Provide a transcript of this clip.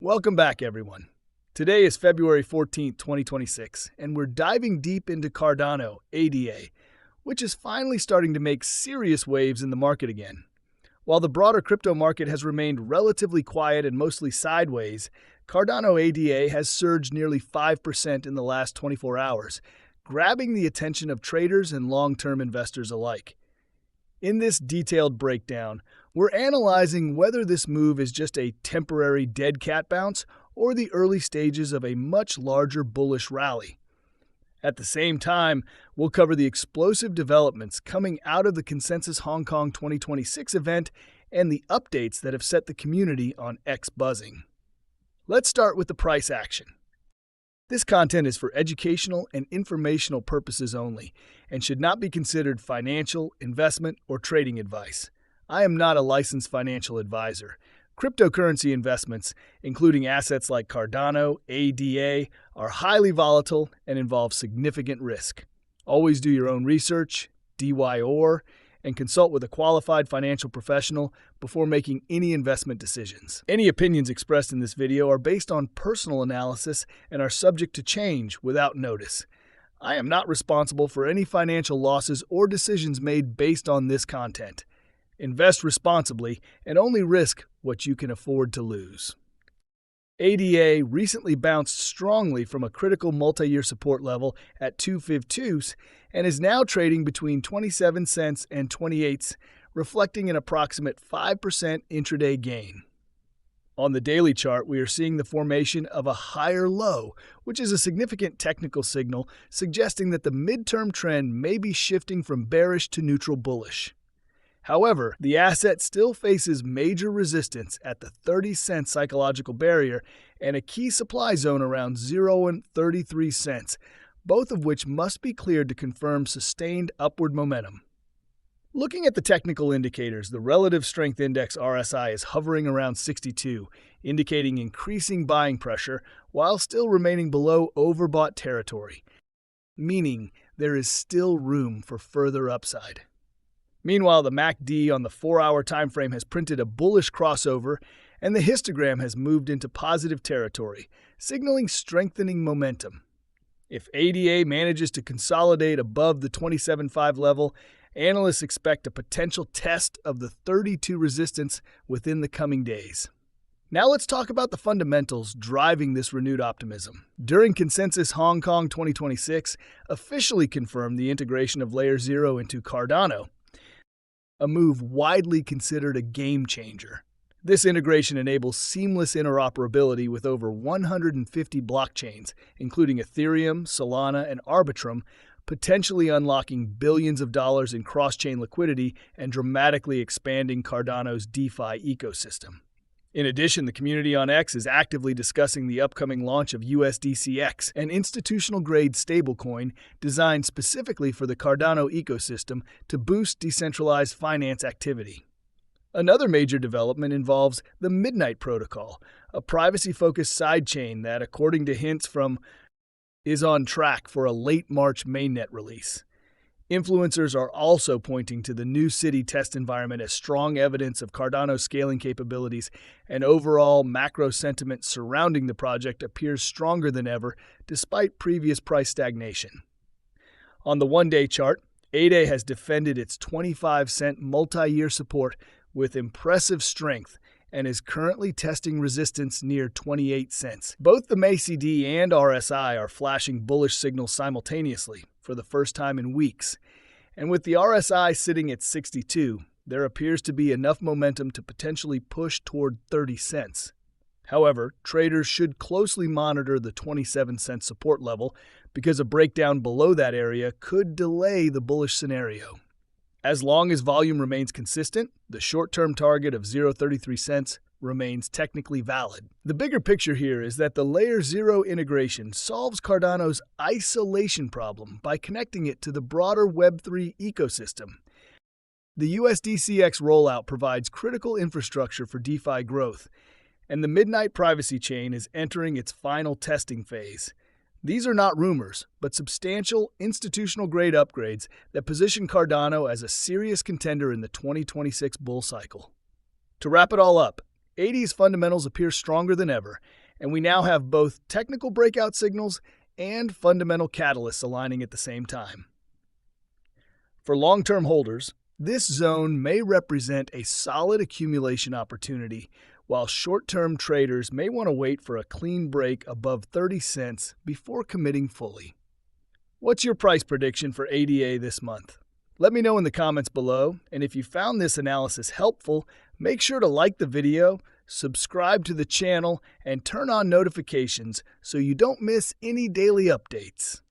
Welcome back, everyone. Today is February 14th, 2026, and we're diving deep into Cardano ADA, which is finally starting to make serious waves in the market again. While the broader crypto market has remained relatively quiet and mostly sideways, Cardano ADA has surged nearly 5% in the last 24 hours, grabbing the attention of traders and long-term investors alike. In this detailed breakdown, we're analyzing whether this move is just a temporary dead cat bounce or the early stages of a much larger bullish rally. At the same time, we'll cover the explosive developments coming out of the Consensus Hong Kong 2026 event and the updates that have set the community on X buzzing. Let's start with the price action. This content is for educational and informational purposes only and should not be considered financial, investment, or trading advice. I am not a licensed financial advisor. Cryptocurrency investments, including assets like Cardano ADA, are highly volatile and involve significant risk. Always do your own research, DYOR, and consult with a qualified financial professional before making any investment decisions. Any opinions expressed in this video are based on personal analysis and are subject to change without notice. I am not responsible for any financial losses or decisions made based on this content. Invest responsibly and only risk what you can afford to lose. ADA recently bounced strongly from a critical multi-year support level at 252s and is now trading between 27 cents and 28 cents, reflecting an approximate 5% intraday gain. On the daily chart, we are seeing the formation of a higher low, which is a significant technical signal suggesting that the midterm trend may be shifting from bearish to neutral bullish. However, the asset still faces major resistance at the 30-cent psychological barrier and a key supply zone around 0 and 33 cents, both of which must be cleared to confirm sustained upward momentum. Looking at the technical indicators, the Relative Strength Index RSI is hovering around 62, indicating increasing buying pressure while still remaining below overbought territory, meaning there is still room for further upside. Meanwhile, the MACD on the 4-hour timeframe has printed a bullish crossover, and the histogram has moved into positive territory, signaling strengthening momentum. If ADA manages to consolidate above the 27.5 level, analysts expect a potential test of the 32 resistance within the coming days. Now let's talk about the fundamentals driving this renewed optimism. During Consensus Hong Kong 2026, officially confirmed the integration of LayerZero into Cardano, a move widely considered a game changer. This integration enables seamless interoperability with over 150 blockchains, including Ethereum, Solana, and Arbitrum, potentially unlocking billions of dollars in cross-chain liquidity and dramatically expanding Cardano's DeFi ecosystem. In addition, the community on X is actively discussing the upcoming launch of USDCX, an institutional-grade stablecoin designed specifically for the Cardano ecosystem to boost decentralized finance activity. Another major development involves the Midnight Protocol, a privacy-focused sidechain that, according to hints from, is on track for a late March mainnet release. Influencers are also pointing to the new city test environment as strong evidence of Cardano's scaling capabilities, and overall macro sentiment surrounding the project appears stronger than ever despite previous price stagnation. On the one-day chart, ADA has defended its 25-cent multi-year support with impressive strength and is currently testing resistance near 28 cents. Both the MACD and RSI are flashing bullish signals simultaneously for the first time in weeks. And with the RSI sitting at 62, there appears to be enough momentum to potentially push toward 30 cents. However, traders should closely monitor the 27-cent support level because a breakdown below that area could delay the bullish scenario. As long as volume remains consistent, the short-term target of 0.33 cents remains technically valid. The bigger picture here is that the LayerZero integration solves Cardano's isolation problem by connecting it to the broader Web3 ecosystem. The USDCX rollout provides critical infrastructure for DeFi growth, and the Midnight Privacy Chain is entering its final testing phase. These are not rumors, but substantial institutional-grade upgrades that position Cardano as a serious contender in the 2026 bull cycle. To wrap it all up, ADA's fundamentals appear stronger than ever, and we now have both technical breakout signals and fundamental catalysts aligning at the same time. For long-term holders, this zone may represent a solid accumulation opportunity, while short-term traders may want to wait for a clean break above 30 cents before committing fully. What's your price prediction for ADA this month? Let me know in the comments below, and if you found this analysis helpful, make sure to like the video, subscribe to the channel, and turn on notifications so you don't miss any daily updates.